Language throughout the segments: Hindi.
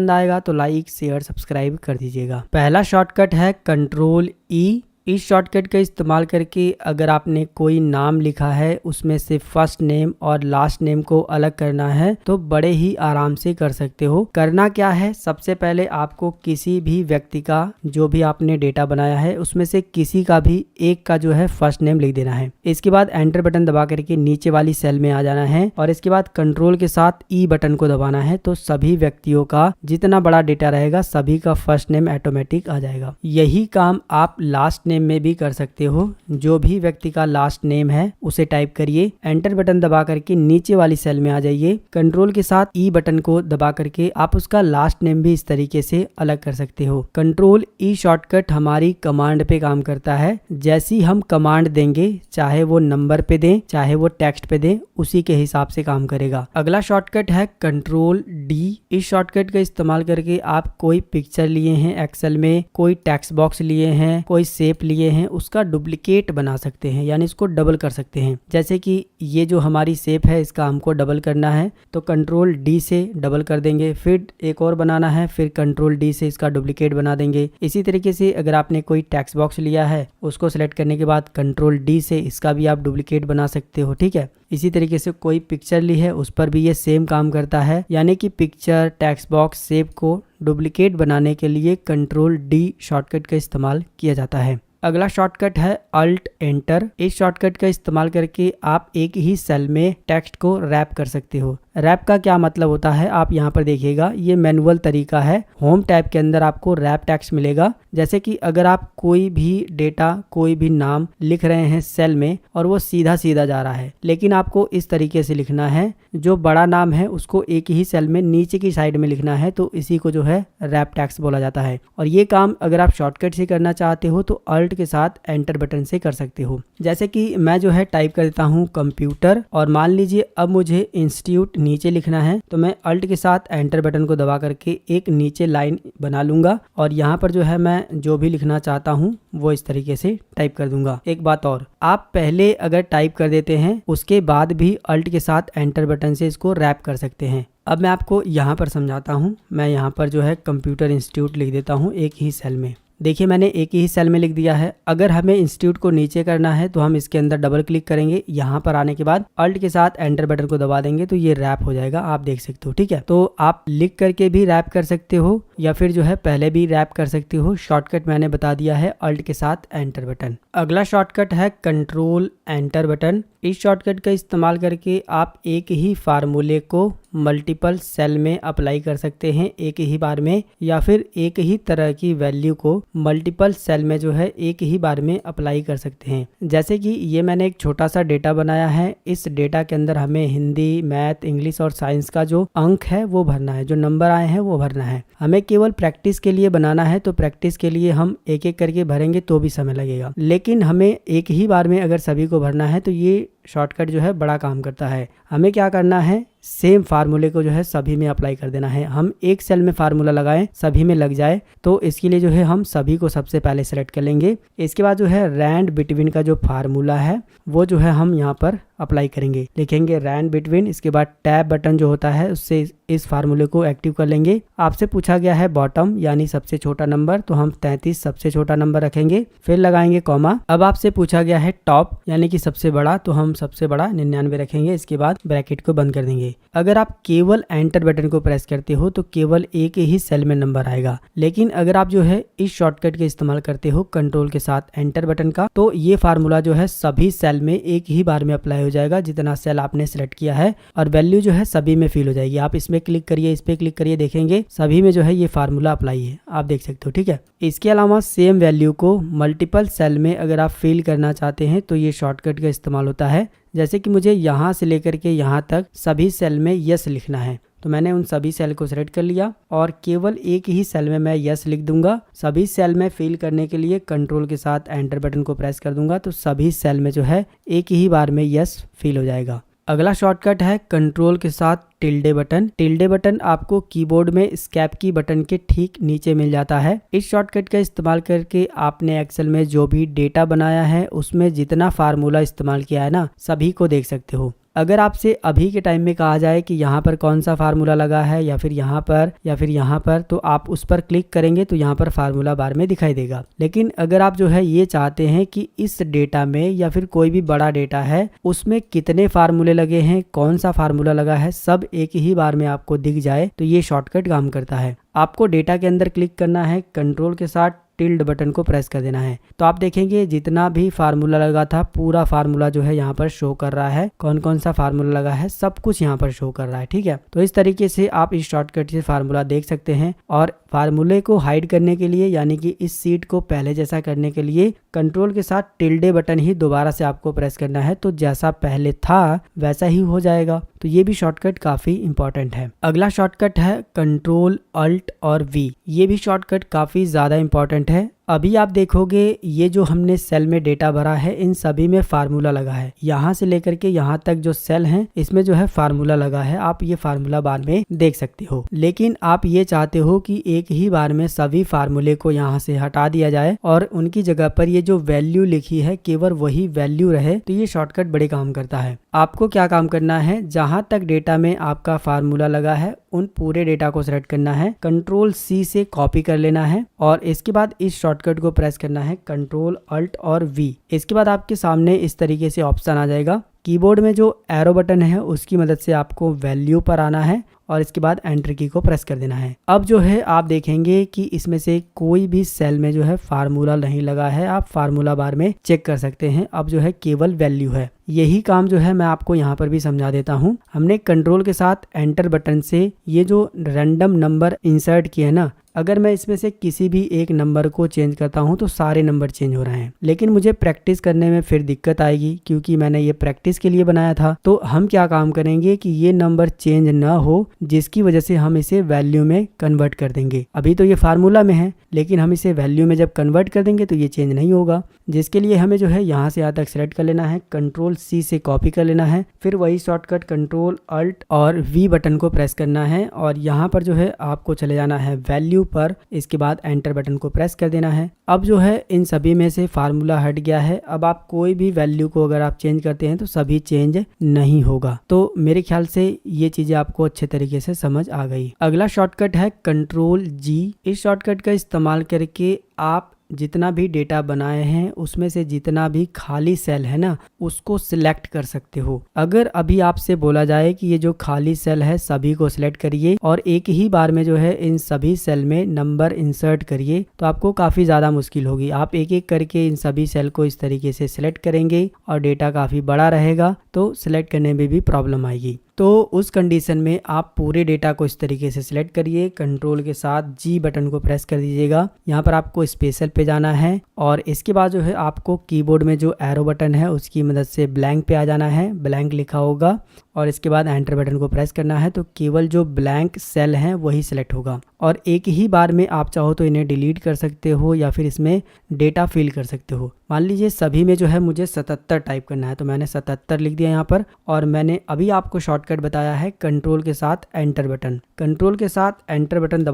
पसंद आएगा तो लाइक शेयर सब्सक्राइब कर दीजिएगा। पहला शॉर्टकट है कंट्रोल ई। इस शॉर्टकट का इस्तेमाल करके अगर आपने कोई नाम लिखा है उसमें से फर्स्ट नेम और लास्ट नेम को अलग करना है तो बड़े ही आराम से कर सकते हो। करना क्या है, सबसे पहले आपको किसी भी व्यक्ति का जो भी आपने डेटा बनाया है उसमें से किसी का भी एक का जो है फर्स्ट नेम लिख देना है। इसके बाद एंटर बटन दबा करके नीचे वाली सेल में आ जाना है और इसके बाद कंट्रोल के साथ ई बटन को दबाना है तो सभी व्यक्तियों का जितना बड़ा डेटा रहेगा सभी का फर्स्ट नेम ऑटोमेटिक आ जाएगा। यही काम आप लास्ट नेम में भी कर सकते हो। जो भी व्यक्ति का लास्ट नेम है उसे टाइप करिए, एंटर बटन दबा करके नीचे वाली सेल में आ जाइए, कंट्रोल के साथ ई बटन को दबा करके आप उसका लास्ट नेम भी इस तरीके से अलग कर सकते हो। कंट्रोल ई शॉर्टकट हमारी कमांड पे काम करता है। जैसी हम कमांड देंगे, चाहे वो नंबर पे दें चाहे वो टेक्स्ट पे दें, उसी के हिसाब से काम करेगा। अगला शॉर्टकट है कंट्रोल डी। इस शॉर्टकट का इस्तेमाल करके आप कोई पिक्चर लिए हैं एक्सेल में, कोई टेक्स्ट बॉक्स लिए हैं, कोई शेप लिए हैं, उसका डुप्लीकेट बना सकते हैं, यानी इसको डबल कर सकते हैं। जैसे कि ये जो हमारी शेप है इसका हमको डबल करना है तो कंट्रोल डी से डबल कर देंगे, फिर एक और बनाना है, फिर कंट्रोल डी से इसका डुप्लीकेट बना देंगे। इसी तरीके से अगर आपने कोई टेक्स्ट बॉक्स लिया है उसको सिलेक्ट करने के बाद कंट्रोल डी से इसका भी आप डुप्लीकेट बना सकते हो। ठीक है, इसी तरीके से कोई पिक्चर ली है उस पर भी ये सेम काम करता है, यानी कि पिक्चर, टेक्स्ट बॉक्स, शेप को डुप्लीकेट बनाने के लिए कंट्रोल डी शॉर्टकट का इस्तेमाल किया जाता है। अगला शॉर्टकट है अल्ट एंटर। इस शॉर्टकट का इस्तेमाल करके आप एक ही सेल में टेक्स्ट को रैप कर सकते हो। रैप का क्या मतलब होता है आप यहाँ पर देखिएगा, ये मैनुअल तरीका है। होम टैब के अंदर आपको रैप टेक्स्ट मिलेगा। जैसे कि अगर आप कोई भी डेटा, कोई भी नाम लिख रहे हैं सेल में और वो सीधा सीधा जा रहा है, लेकिन आपको इस तरीके से लिखना है, जो बड़ा नाम है उसको एक ही सेल में नीचे की साइड में लिखना है, तो इसी को जो है रैप टेक्स्ट बोला जाता है। और ये काम अगर आप शॉर्टकट से करना चाहते हो तो अल्ट के साथ एंटर बटन से कर सकते हो। जैसे कि मैं जो है टाइप कर देता हूँ कंप्यूटर और मान लीजिए अब मुझे इंस्टीट्यूट नीचे लिखना है तो मैं अल्ट के साथ एंटर बटन को दबा करके एक नीचे लाइन बना लूंगा और यहाँ पर जो है मैं जो भी लिखना चाहता हूँ वो इस तरीके से टाइप कर दूंगा। एक बात और, आप पहले अगर टाइप कर देते हैं उसके बाद भी अल्ट के साथ एंटर बटन से इसको रैप कर सकते हैं। अब मैं आपको यहाँ पर समझाता हूँ। मैं यहाँ पर जो है कंप्यूटर इंस्टीट्यूट लिख देता हूँ एक ही सेल में। देखिए मैंने एक ही सेल में लिख दिया है। अगर हमें इंस्टीट्यूट को नीचे करना है तो हम इसके अंदर डबल क्लिक करेंगे, यहाँ पर आने के बाद अल्ट के साथ एंटर बटन को दबा देंगे तो ये रैप हो जाएगा, आप देख सकते हो। ठीक है, तो आप लिख करके भी रैप कर सकते हो या फिर जो है पहले भी रैप कर सकते हो। शॉर्टकट मैंने बता दिया है अल्ट के साथ एंटर बटन। अगला शॉर्टकट है कंट्रोल एंटर बटन। इस शॉर्टकट का इस्तेमाल करके आप एक ही फार्मूले को मल्टीपल सेल में अप्लाई कर सकते हैं एक ही बार में, या फिर एक ही तरह की वैल्यू को मल्टीपल सेल में जो है एक ही बार में अप्लाई कर सकते हैं। जैसे कि ये मैंने एक छोटा सा डेटा बनाया है। इस डेटा के अंदर हमें हिंदी, मैथ, इंग्लिश और साइंस का जो अंक है वो भरना है, जो नंबर आए हैं वो भरना है। हमें केवल प्रैक्टिस के लिए बनाना है तो प्रैक्टिस के लिए हम एक एक करके भरेंगे तो भी समय लगेगा, लेकिन हमें एक ही बार में अगर सभी को भरना है तो ये शॉर्टकट जो है बड़ा काम करता है। हमें क्या करना है, सेम फार्मूले को जो है सभी में अप्लाई कर देना है। हम एक सेल में फार्मूला लगाएं सभी में लग जाए, तो इसके लिए जो है हम सभी को सबसे पहले सेलेक्ट कर लेंगे। इसके बाद जो है रैंड बिटवीन का जो फार्मूला है वो जो है हम यहाँ पर अप्लाई करेंगे, लिखेंगे रैंड बिटवीन। इसके बाद टैब बटन जो होता है उससे इस फार्मूले को एक्टिव कर लेंगे। आपसे पूछा गया है बॉटम यानी सबसे छोटा नंबर, तो हम 33 सबसे छोटा नंबर रखेंगे, फिर लगाएंगे कॉमा। अब आपसे पूछा गया है टॉप यानी कि सबसे बड़ा, तो हम सबसे बड़ा 99 रखेंगे। इसके बाद ब्रैकेट को बंद कर देंगे। अगर आप केवल एंटर बटन को प्रेस करते हो तो केवल एक ही सेल में नंबर आएगा, लेकिन अगर आप जो है इस शॉर्टकट के इस्तेमाल करते हो कंट्रोल के साथ एंटर बटन का, तो ये फार्मूला जो है सभी सेल में एक ही बार में अप्लाई हो जाएगा जितना सेल आपने सिलेक्ट किया है, और वैल्यू जो है सभी में फिल हो जाएगी। आप इसमें क्लिक करिए, इस पे क्लिक करिए, देखेंगे सभी में जो है ये फार्मूला अप्लाई है, आप देख सकते हो। ठीक है, इसके अलावा सेम वैल्यू को मल्टीपल सेल में अगर आप फिल करना चाहते हैं तो ये शॉर्टकट का इस्तेमाल होता है। जैसे कि मुझे यहाँ से लेकर के यहाँ तक सभी सेल में यस लिखना है, तो मैंने उन सभी सेल को सिलेक्ट कर लिया और केवल एक ही सेल में मैं यस लिख दूंगा। सभी सेल में फिल करने के लिए कंट्रोल के साथ एंटर बटन को प्रेस कर दूंगा तो सभी सेल में जो है एक ही बार में यस फिल हो जाएगा। अगला शॉर्टकट है कंट्रोल के साथ टिल्डे बटन। टिल्डे बटन आपको कीबोर्ड में एस्केप की बटन के ठीक नीचे मिल जाता है। इस शॉर्टकट का इस्तेमाल करके आपने एक्सेल में जो भी डेटा बनाया है उसमें जितना फार्मूला इस्तेमाल किया है ना, सभी को देख सकते हो। अगर आपसे अभी के टाइम में कहा जाए कि यहाँ पर कौन सा फार्मूला लगा है या फिर यहाँ पर या फिर यहाँ पर, तो आप उस पर क्लिक करेंगे तो यहाँ पर फार्मूला बार में दिखाई देगा। लेकिन अगर आप जो है ये चाहते हैं कि इस डेटा में या फिर कोई भी बड़ा डेटा है उसमें कितने फार्मूले लगे हैं, कौन सा फार्मूला लगा है, सब एक ही बार में आपको दिख जाए, तो ये शॉर्टकट काम करता है। आपको डेटा के अंदर क्लिक करना है, कंट्रोल के साथ टिल्ड बटन को प्रेस कर देना है, तो आप देखेंगे जितना भी फार्मूला लगा था पूरा फार्मूला जो है यहाँ पर शो कर रहा है, कौन कौन सा फार्मूला लगा है सब कुछ यहाँ पर शो कर रहा है। ठीक है, तो इस तरीके से आप इस शॉर्टकट से फार्मूला देख सकते हैं। और फार्मूले को हाइड करने के लिए यानी कि इस सीट को पहले जैसा करने के लिए कंट्रोल के साथ टिल्डे बटन ही दोबारा से आपको प्रेस करना है, तो जैसा पहले था वैसा ही हो जाएगा। तो ये भी शॉर्टकट काफी इंपॉर्टेंट है। अगला शॉर्टकट है कंट्रोल अल्ट और वी। ये भी शॉर्टकट काफी ज्यादा इंपॉर्टेंट है। अभी आप देखोगे ये जो हमने सेल में डेटा भरा है इन सभी में फार्मूला लगा है, यहाँ से लेकर के यहाँ तक जो सेल हैं इसमें जो है फार्मूला लगा है, आप ये फार्मूला बार में देख सकते हो। लेकिन आप ये चाहते हो कि एक ही बार में सभी फार्मूले को यहाँ से हटा दिया जाए और उनकी जगह पर ये जो वैल्यू लिखी है केवल वही वैल्यू रहे, तो ये शॉर्टकट बड़े काम करता है। आपको क्या काम करना है, जहां तक डेटा में आपका फार्मूला लगा है उन पूरे डेटा को सिलेक्ट करना है, कंट्रोल सी से कॉपी कर लेना है और इसके बाद इस शॉर्टकट को प्रेस करना है कंट्रोल अल्ट और वी। इसके बाद आपके सामने इस तरीके से ऑप्शन आ जाएगा। कीबोर्ड में जो एरो बटन है उसकी मदद से आपको वैल्यू पर आना है और इसके बाद एंटर की को प्रेस कर देना है। अब जो है आप देखेंगे कि इसमें से कोई भी सेल में जो है फार्मूला नहीं लगा है, आप फार्मूला बार में चेक कर सकते हैं। अब जो है केवल वैल्यू है। यही काम जो है मैं आपको यहाँ पर भी समझा देता हूँ। हमने कंट्रोल के साथ एंटर बटन से ये जो रैंडम नंबर इंसर्ट किए ना, अगर मैं इसमें से किसी भी एक नंबर को चेंज करता हूं तो सारे नंबर चेंज हो रहे हैं। लेकिन मुझे प्रैक्टिस करने में फिर दिक्कत आएगी क्योंकि मैंने ये प्रैक्टिस के लिए बनाया था। तो हम क्या काम करेंगे कि ये नंबर चेंज ना हो, जिसकी वजह से हम इसे वैल्यू में कन्वर्ट कर देंगे। अभी तो ये फार्मूला में है लेकिन हम इसे वैल्यू में जब कन्वर्ट कर देंगे तो ये चेंज नहीं होगा, जिसके लिए हमें जो है यहाँ से यहाँ तक सेलेक्ट कर लेना है, कंट्रोल सी से कॉपी कर लेना है, फिर वही शॉर्टकट कंट्रोल अल्ट और वी बटन को प्रेस करना है और यहाँ पर जो है आपको चले जाना है वैल्यू पर, इसके बाद एंटर बटन को प्रेस कर देना है। अब जो है इन सभी में से फार्मूला हट गया है। अब आप कोई भी वैल्यू को अगर आप चेंज करते हैं तो सभी चेंज नहीं होगा। तो मेरे ख्याल से ये चीजें आपको अच्छे तरीके से समझ आ गई। अगला शॉर्टकट है कंट्रोल जी। इस शॉर्टकट का इस्तेमाल करके आप जितना भी डेटा बनाए हैं उसमें से जितना भी खाली सेल है ना उसको सिलेक्ट कर सकते हो। अगर अभी आपसे बोला जाए कि ये जो खाली सेल है सभी को सिलेक्ट करिए और एक ही बार में जो है इन सभी सेल में नंबर इंसर्ट करिए, तो आपको काफी ज्यादा मुश्किल होगी। आप एक एक करके इन सभी सेल को इस तरीके से सिलेक्ट करेंगे और डेटा काफी बड़ा रहेगा तो सिलेक्ट करने में भी प्रॉब्लम आएगी। तो उस कंडीशन में आप पूरे डेटा को इस तरीके से सिलेक्ट करिए, कंट्रोल के साथ जी बटन को प्रेस कर दीजिएगा। यहाँ पर आपको स्पेशल पे जाना है और इसके बाद जो है आपको कीबोर्ड में जो एरो बटन है उसकी मदद से ब्लैंक पे आ जाना है, ब्लैंक लिखा होगा और इसके बाद एंटर बटन को प्रेस करना है। तो केवल जो ब्लैंक सेल हैं वही सिलेक्ट होगा और एक ही बार में आप चाहो तो इन्हें डिलीट कर सकते हो या फिर इसमें डेटा फिल कर सकते हो। मान लीजिए सभी में जो है मुझे 77 टाइप करना है तो मैंने 77 लिख दिया यहाँ पर और मैंने अभी आपको शॉर्टकट बताया है कंट्रोल के साथ एंटर बटन। कंट्रोल के साथ एंटर बटन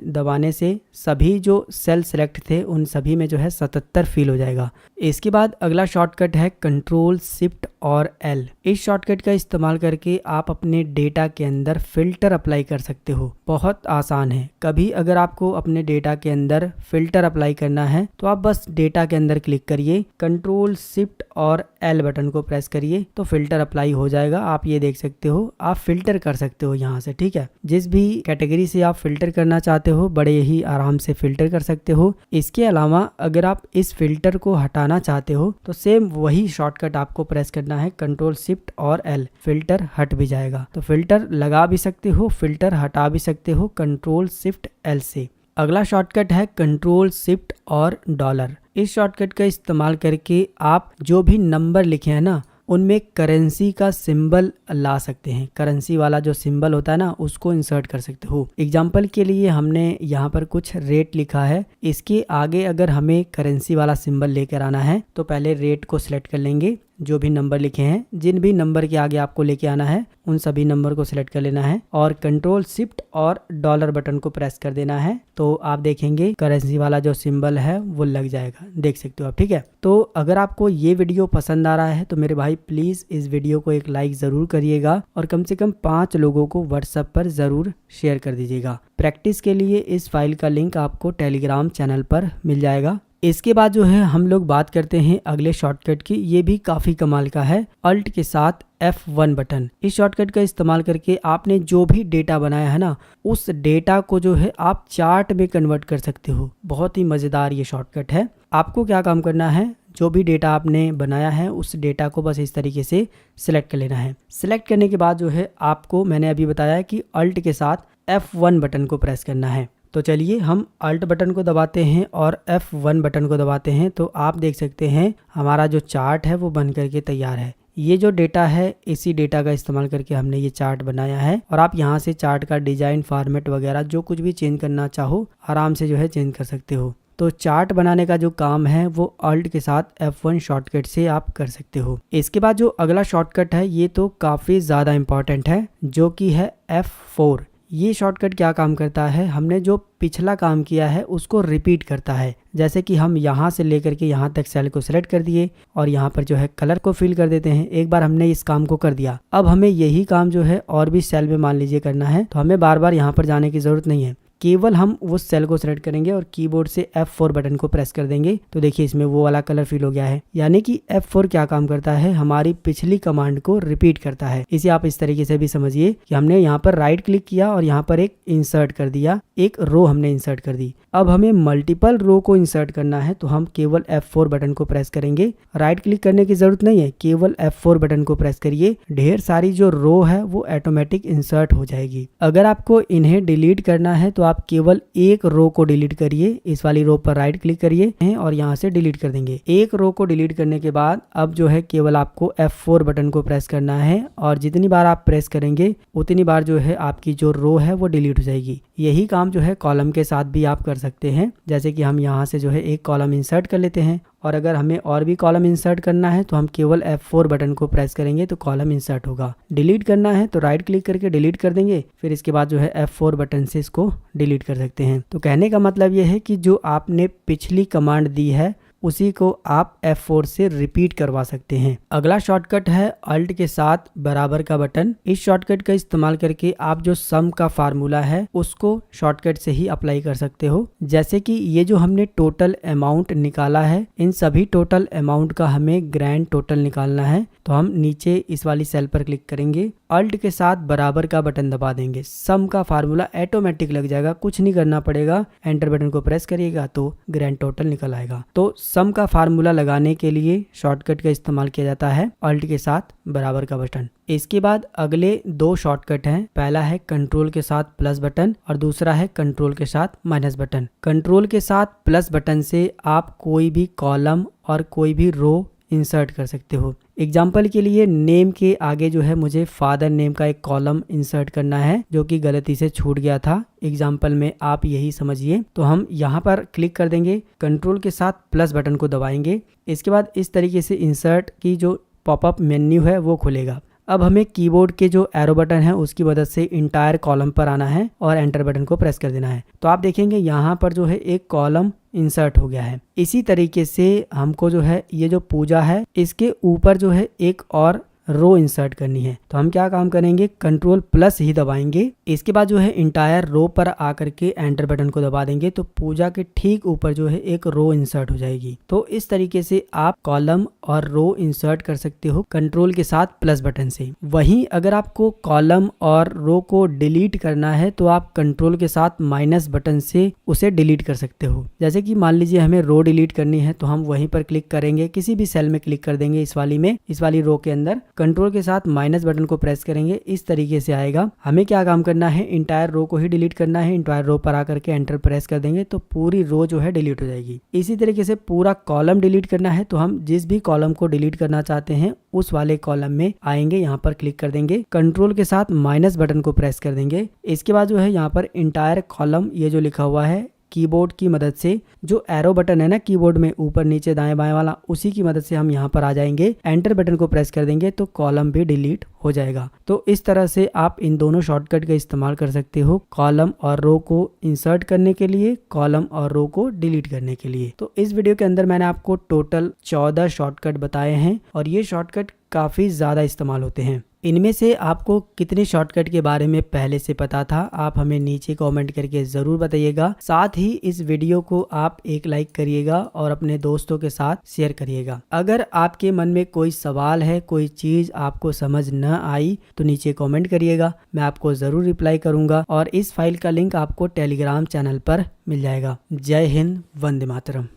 दबाने से सभी जो सेल सेलेक्ट थे उन सभी में जो है 77 फिल हो जाएगा। इसके बाद अगला शॉर्टकट है कंट्रोल शिफ्ट और एल। इस शॉर्टकट का इस्तेमाल करके आप अपने डेटा के अंदर फिल्टर अप्लाई कर सकते हो। बहुत आसान है। कभी अगर आपको अपने डेटा के अंदर फिल्टर अप्लाई करना है तो आप बस डेटा के अंदर क्लिक करिए, कंट्रोल शिफ्ट और एल बटन को प्रेस करिए तो फिल्टर अप्लाई हो जाएगा। आप ये देख सकते हो, आप फिल्टर कर सकते हो यहाँ से। ठीक है, जिस भी कैटेगरी से आप फिल्टर करना चाहते हो बड़े ही आराम से फिल्टर कर सकते हो। इसके अलावा अगर आप इस फिल्टर को हटाना चाहते हो तो सेम वही शॉर्टकट आपको प्रेस करना है, कंट्रोल शिफ्ट और एल, फिल्टर हट भी जाएगा। तो फिल्टर लगा भी सकते हो, फिल्टर हटा भी सकते हो कंट्रोल शिफ्ट एल से। अगला शॉर्टकट है कंट्रोल शिफ्ट और डॉलर। इस शॉर्टकट का इस्तेमाल करके आप जो भी नंबर लिखे हैं ना उनमें करेंसी का सिंबल ला सकते हैं। करेंसी वाला जो सिंबल होता है ना उसको इंसर्ट कर सकते हो। एग्जाम्पल के लिए हमने यहाँ पर कुछ रेट लिखा है, इसके आगे अगर हमें करेंसी वाला सिंबल लेकर आना है तो पहले रेट को सिलेक्ट कर लेंगे, जो भी नंबर लिखे हैं, जिन भी नंबर के आगे आपको लेके आना है उन सभी नंबर को सिलेक्ट कर लेना है और कंट्रोल शिफ्ट और डॉलर बटन को प्रेस कर देना है। तो आप देखेंगे करेंसी वाला जो सिंबल है वो लग जाएगा, देख सकते हो आप। ठीक है, तो अगर आपको ये वीडियो पसंद आ रहा है तो मेरे भाई प्लीज इस वीडियो को एक लाइक जरूर करिएगा और कम से कम 5 लोगों को व्हाट्सएप पर जरूर शेयर कर दीजिएगा। प्रैक्टिस के लिए इस फाइल का लिंक आपको टेलीग्राम चैनल पर मिल जाएगा। इसके बाद जो है हम लोग बात करते हैं अगले शॉर्टकट की। ये भी काफी कमाल का है, अल्ट के साथ F1 बटन। इस शॉर्टकट का इस्तेमाल करके आपने जो भी डेटा बनाया है ना, उस डेटा को जो है आप चार्ट में कन्वर्ट कर सकते हो। बहुत ही मजेदार ये शॉर्टकट है। आपको क्या काम करना है, जो भी डेटा आपने बनाया है उस डेटा को बस इस तरीके से सिलेक्ट कर लेना है। सिलेक्ट करने के बाद जो है आपको, मैंने अभी बताया कि अल्ट के साथ F1 बटन को प्रेस करना है। तो चलिए हम अल्ट बटन को दबाते हैं और F1 बटन को दबाते हैं। तो आप देख सकते हैं हमारा जो चार्ट है वो बन करके तैयार है। ये जो डेटा है, इसी डेटा का इस्तेमाल करके हमने ये चार्ट बनाया है और आप यहाँ से चार्ट का डिजाइन, फॉर्मेट वगैरह जो कुछ भी चेंज करना चाहो आराम से जो है चेंज कर सकते हो। तो चार्ट बनाने का जो काम है वो अल्ट के साथ F1 शॉर्टकट से आप कर सकते हो। इसके बाद जो अगला शॉर्टकट है ये तो काफी ज्यादा इंपॉर्टेंट है, जो कि है F4। ये शॉर्टकट क्या काम करता है, हमने जो पिछला काम किया है उसको रिपीट करता है। जैसे कि हम यहाँ से लेकर के यहाँ तक सेल को सिलेक्ट कर दिए और यहाँ पर जो है कलर को फिल कर देते हैं। एक बार हमने इस काम को कर दिया, अब हमें यही काम जो है और भी सेल में मान लीजिए करना है, तो हमें बार बार यहाँ पर जाने की जरूरत नहीं है। केवल हम उस सेल को सिलेक्ट करेंगे और कीबोर्ड से F4 बटन को प्रेस कर देंगे। तो देखिए इसमें वो वाला कलर फिल हो गया है। यानी कि F4 क्या काम करता है, हमारी पिछली कमांड को रिपीट करता है। इसे आप इस तरीके से भी समझिए कि हमने यहाँ पर राइट क्लिक किया और यहाँ पर एक इंसर्ट कर दिया, एक रो हमने इंसर्ट कर दी। अब हमें मल्टीपल रो को इंसर्ट करना है तो हम केवल F4 बटन को प्रेस करेंगे। राइट क्लिक करने की जरूरत नहीं है, केवल F4 बटन को प्रेस करिए। ढेर सारी जो रो है वो ऑटोमेटिक इंसर्ट हो जाएगी। अगर आपको इन्हें डिलीट करना है तो आप केवल एक रो को डिलीट करिए। इस वाली रो पर राइट क्लिक करिए और यहाँ से डिलीट कर देंगे। एक रो को डिलीट करने के बाद अब जो है केवल आपको F4 बटन को प्रेस करना है और जितनी बार आप प्रेस करेंगे उतनी बार जो है आपकी जो रो है वो डिलीट हो जाएगी। यही काम जो है कॉलम के साथ भी आप कर सकते हैं। जैसे कि हम यहाँ से जो है एक कॉलम इंसर्ट कर लेते हैं और अगर हमें और भी कॉलम इंसर्ट करना है तो हम केवल F4 बटन को प्रेस करेंगे तो कॉलम इंसर्ट होगा। डिलीट करना है तो राइट क्लिक करके डिलीट कर देंगे, फिर इसके बाद जो है F4 बटन से इसको डिलीट कर सकते हैं। तो कहने का मतलब ये है कि जो आपने पिछली कमांड दी है उसी को आप F4 से रिपीट करवा सकते हैं। अगला शॉर्टकट है अल्ट के साथ बराबर का बटन। इस शॉर्टकट का इस्तेमाल करके आप जो सम का फार्मूला है उसको शॉर्टकट से ही अप्लाई कर सकते हो। जैसे कि ये जो हमने टोटल अमाउंट निकाला है, इन सभी टोटल अमाउंट का हमें ग्रैंड टोटल निकालना है। तो हम नीचे इस वाली सेल पर क्लिक करेंगे, अल्ट के साथ बराबर का बटन दबा देंगे, सम का फार्मूला ऑटोमेटिक लग जाएगा, कुछ नहीं करना पड़ेगा। एंटर बटन को प्रेस करिएगा तो ग्रैंड टोटल निकल आएगा। तो सम का फार्मूला लगाने के लिए शॉर्टकट का इस्तेमाल किया जाता है अल्ट के साथ बराबर का बटन। इसके बाद अगले दो शॉर्टकट हैं। पहला है कंट्रोल के साथ प्लस बटन और दूसरा है कंट्रोल के साथ माइनस बटन। कंट्रोल के साथ प्लस बटन से आप कोई भी कॉलम और कोई भी रो इंसर्ट कर सकते हो। एग्जाम्पल के लिए नेम के आगे जो है मुझे फादर नेम का एक कॉलम इंसर्ट करना है जो कि गलती से छूट गया था। एग्जाम्पल में आप यही समझिए। तो हम यहाँ पर क्लिक कर देंगे, कंट्रोल के साथ प्लस बटन को दबाएंगे। इसके बाद इस तरीके से इंसर्ट की जो पॉपअप मेन्यू है वो खुलेगा। अब हमें कीबोर्ड के जो एरो बटन है उसकी मदद से इंटायर कॉलम पर आना है और एंटर बटन को प्रेस कर देना है। तो आप देखेंगे यहाँ पर जो है एक कॉलम इंसर्ट हो गया है। इसी तरीके से हमको जो है ये जो पूजा है इसके ऊपर जो है एक और रो इंसर्ट करनी है। तो हम क्या काम करेंगे, कंट्रोल प्लस ही दबाएंगे। इसके बाद जो है इंटायर रो पर आकर के एंटर बटन को दबा देंगे तो पूजा के ठीक ऊपर जो है एक रो इंसर्ट हो जाएगी। तो इस तरीके से आप कॉलम और रो इंसर्ट कर सकते हो कंट्रोल के साथ प्लस बटन से। वहीं अगर आपको कॉलम और रो को डिलीट करना है तो आप कंट्रोल के साथ माइनस बटन से उसे डिलीट कर सकते हो। जैसे कि मान लीजिए हमें रो डिलीट करनी है तो हम वहीं पर क्लिक करेंगे, किसी भी सेल में क्लिक कर देंगे, इस वाली में, इस वाली रो के अंदर कंट्रोल के साथ माइनस बटन को प्रेस करेंगे, इस तरीके से आएगा। हमें क्या काम करना है, इंटायर रो को ही डिलीट करना है। इंटायर रो पर आकर के एंटर प्रेस कर देंगे तो पूरी रो जो है डिलीट हो जाएगी। इसी तरीके से पूरा कॉलम डिलीट करना है तो हम जिस भी कॉलम को डिलीट करना चाहते हैं उस वाले कॉलम में आएंगे, यहाँ पर क्लिक कर देंगे, कंट्रोल के साथ माइनस बटन को प्रेस कर देंगे। इसके बाद जो है यहाँ पर इंटायर कॉलम ये जो लिखा हुआ है कीबोर्ड की मदद से, जो एरो बटन है ना कीबोर्ड में ऊपर नीचे दाएं बाएं वाला, उसी की मदद से हम यहाँ पर आ जाएंगे। एंटर बटन को प्रेस कर देंगे तो कॉलम भी डिलीट हो जाएगा। तो इस तरह से आप इन दोनों शॉर्टकट का इस्तेमाल कर सकते हो, कॉलम और रो को इंसर्ट करने के लिए, कॉलम और रो को डिलीट करने के लिए। तो इस वीडियो के अंदर मैंने आपको टोटल 14 शॉर्टकट बताए हैं और ये शॉर्टकट काफ़ी ज़्यादा इस्तेमाल होते हैं। इनमें से आपको कितने शॉर्टकट के बारे में पहले से पता था, आप हमें नीचे कमेंट करके ज़रूर बताइएगा। साथ ही इस वीडियो को आप एक लाइक करिएगा और अपने दोस्तों के साथ शेयर करिएगा। अगर आपके मन में कोई सवाल है, कोई चीज़ आपको समझ न आई तो नीचे कमेंट करिएगा, मैं आपको ज़रूर रिप्लाई करूँगा और इस फाइल का लिंक आपको टेलीग्राम चैनल पर मिल जाएगा। जय हिंद, वंदे मातरम।